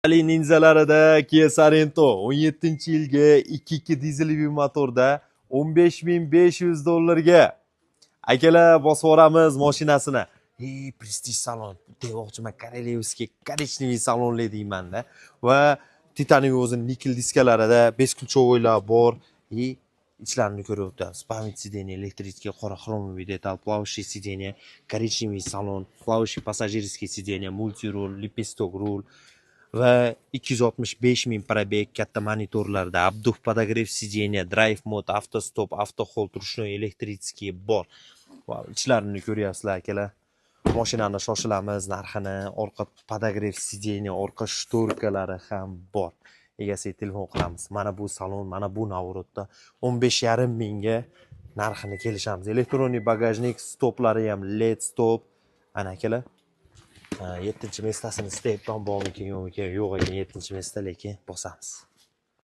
Ninzalarida Kia Sorento 17-yilgi 2.2 dizelli motorda 15.500 dollarga. Akalar bosib yuboramiz mashinasini. Prestij salon demoqchiman, Korolevskiy korичневый salonli deyman-da. Va titanium o'zini nikel diskalarida beskunchovoylar bor. İçlarini ko'ryapmiz. Pamять сиденья, электрический qora xromoviy detal, плавающий сиденье, коричневый salon, плавающий пассажирский сиденье, multirul, lipestok rul va 265 ming probeg katta monitorlarda обдув подогрев сиденья, drive mode, auto stop, auto hold, ручной электрический bor. Va ichlarini ko'ryapsizlar akalar. Mashinani shoshilamiz narxini, orqa podogrev sиденья, orqa shtorkalari ham bor. Egasiga telefon qilamiz. Mana bu salon, mana bu Navrotda 15,5 mingga narxini kelishamiz. Elektronik bagajnik, stoplari ham LED stop. Ana akalar. 7-mestasini stepdan bormikan, yo'q ekan, 7-mesda lekin bosamiz.